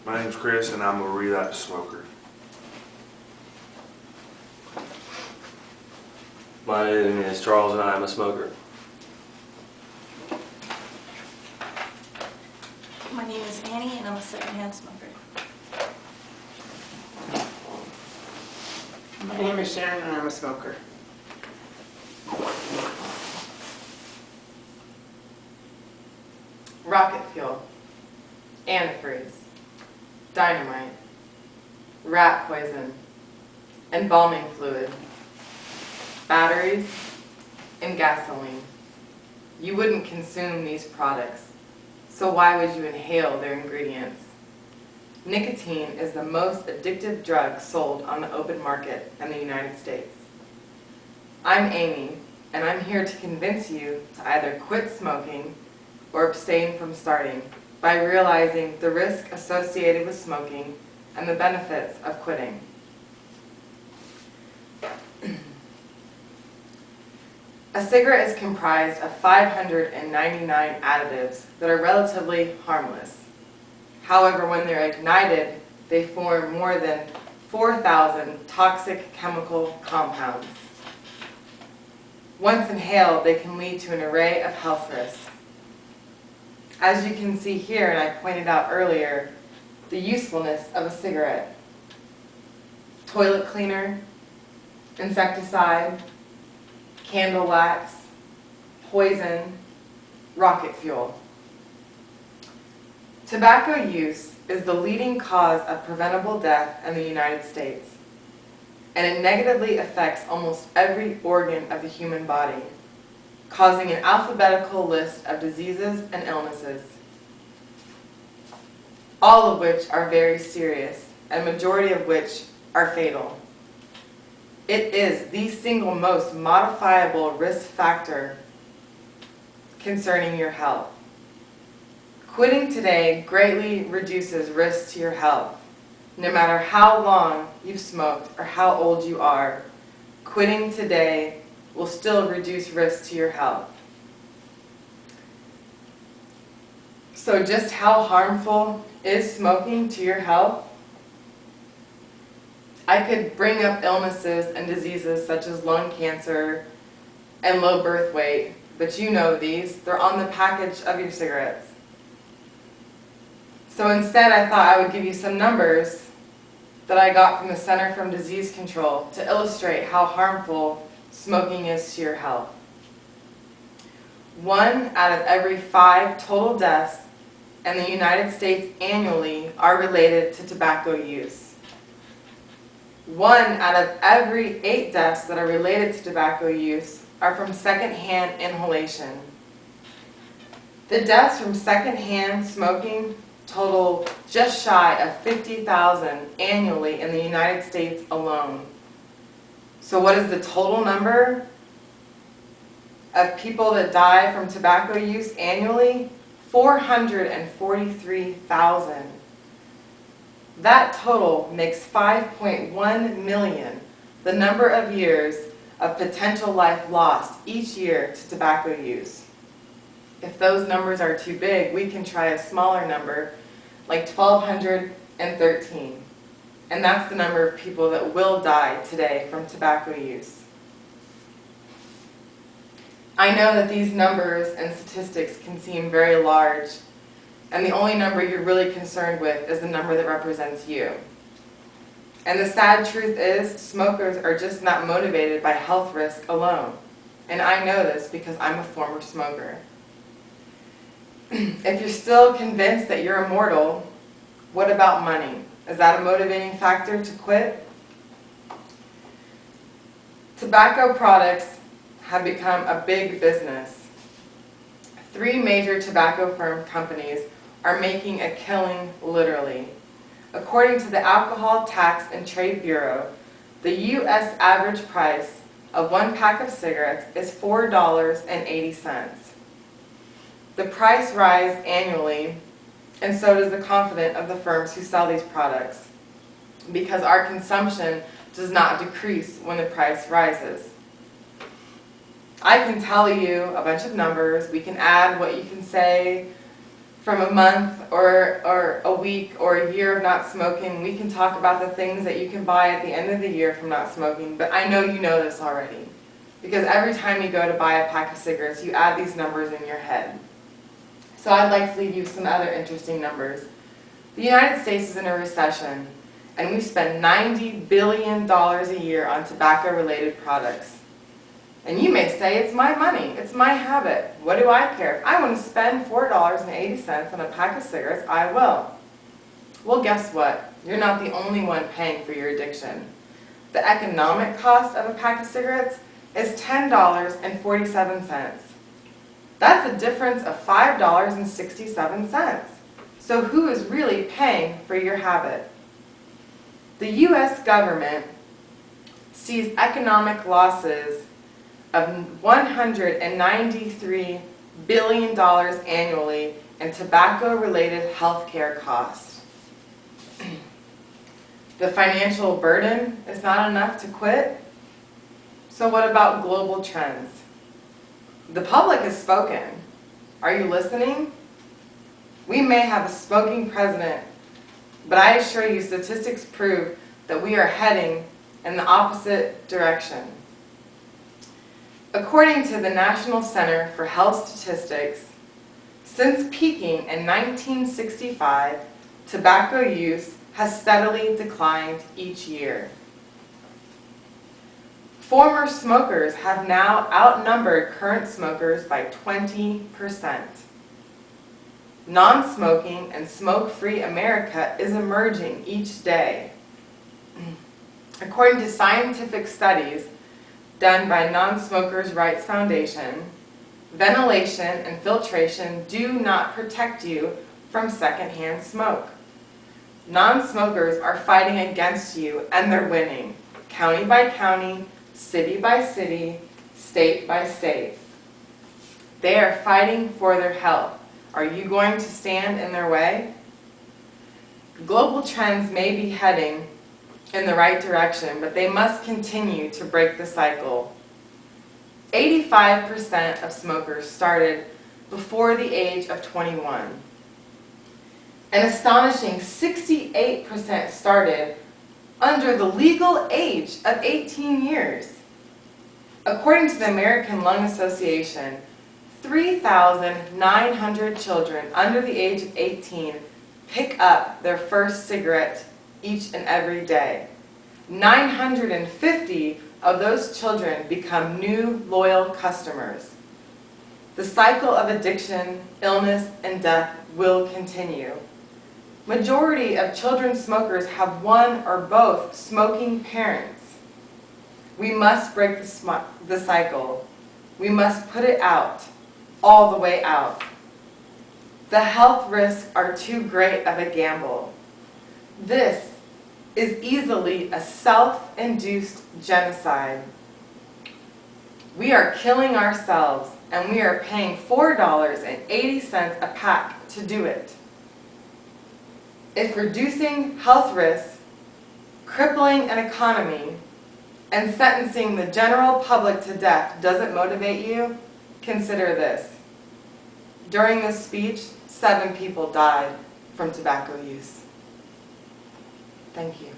My name's Chris, and I'm a relapse smoker. My name is Charles, and I am a smoker. My name is Annie, and I'm a secondhand smoker. My name is Sharon, and I'm a smoker. Rocket fuel, antifreeze, dynamite, rat poison, embalming fluid, batteries, and gasoline. You wouldn't consume these products, so why would you inhale their ingredients? Nicotine is the most addictive drug sold on the open market in the United States. I'm Amy, and I'm here to convince you to either quit smoking or abstain from starting by realizing the risk associated with smoking and the benefits of quitting. A cigarette is comprised of 599 additives that are relatively harmless. However, when they're ignited, they form more than 4,000 toxic chemical compounds. Once inhaled, they can lead to an array of health risks. As you can see here, and I pointed out earlier, the usefulness of a cigarette: toilet cleaner, insecticide, candle wax, poison, rocket fuel. Tobacco use is the leading cause of preventable death in the United States, and it negatively affects almost every organ of the human body, causing an alphabetical list of diseases and illnesses, all of which are very serious, and majority of which are fatal. It is the single most modifiable risk factor concerning your health. Quitting today greatly reduces risk to your health. No matter how long you've smoked or how old you are, quitting today will still reduce risk to your health. So just how harmful is smoking to your health? I could bring up illnesses and diseases such as lung cancer and low birth weight, but you know these. They're on the package of your cigarettes. So instead, I thought I would give you some numbers that I got from the Center for Disease Control to illustrate how harmful smoking is to your health. 1 out of every 5 total deaths in the United States annually are related to tobacco use. 1 out of every 8 deaths that are related to tobacco use are from secondhand inhalation. The deaths from secondhand smoking total just shy of 50,000 annually in the United States alone. So what is the total number of people that die from tobacco use annually? 443,000. That total makes 5.1 million the number of years of potential life lost each year to tobacco use. If those numbers are too big, we can try a smaller number, like 1,213. And that's the number of people that will die today from tobacco use. I know that these numbers and statistics can seem very large, and the only number you're really concerned with is the number that represents you. And the sad truth is, smokers are just not motivated by health risk alone. And I know this because I'm a former smoker. If you're still convinced that you're immortal, what about money? Is that a motivating factor to quit? Tobacco products have become a big business. 3 major tobacco firm companies are making a killing, literally. According to the Alcohol Tax and Trade Bureau, the U.S. average price of 1 pack of cigarettes is $4.80. The price rises annually, and so does the confidence of the firms who sell these products, because our consumption does not decrease when the price rises. I can tell you a bunch of numbers. We can add what you can say from a month or a week or a year of not smoking, we can talk about the things that you can buy at the end of the year from not smoking, but I know you know this already. Because every time you go to buy a pack of cigarettes, you add these numbers in your head. So I'd like to leave you some other interesting numbers. The United States is in a recession, and we spend $90 billion a year on tobacco-related products. And you may say, it's my money, it's my habit. What do I care? If I want to spend $4.80 on a pack of cigarettes, I will. Well, guess what? You're not the only one paying for your addiction. The economic cost of a pack of cigarettes is $10.47. That's a difference of $5.67. So who is really paying for your habit? The U.S. government sees economic losses of $193 billion annually in tobacco-related health care costs. The financial burden is not enough to quit. So what about global trends? The public has spoken. Are you listening? We may have a smoking president, but I assure you statistics prove that we are heading in the opposite direction. According to the National Center for Health Statistics, since peaking in 1965, tobacco use has steadily declined each year. Former smokers have now outnumbered current smokers by 20%. Non-smoking and smoke-free America is emerging each day. According to scientific studies done by Non-Smokers' Rights Foundation, ventilation and filtration do not protect you from secondhand smoke. Non-smokers are fighting against you, and they're winning, county by county, city by city, state by state. They are fighting for their health. Are you going to stand in their way? Global trends may be heading in the right direction, but they must continue to break the cycle. 85% of smokers started before the age of 21. An astonishing 68% started under the legal age of 18 years. According to the American Lung Association, 3,900 children under the age of 18 pick up their first cigarette each and every day. 950 of those children become new loyal customers. The cycle of addiction, illness, and death will continue. Majority of children smokers have one or both smoking parents. We must break the cycle. We must put it out, all the way out. The health risks are too great of a gamble. This is easily a self-induced genocide. We are killing ourselves, and we are paying $4.80 a pack to do it. If reducing health risks, crippling an economy, and sentencing the general public to death doesn't motivate you, consider this. During this speech, 7 people died from tobacco use. Thank you.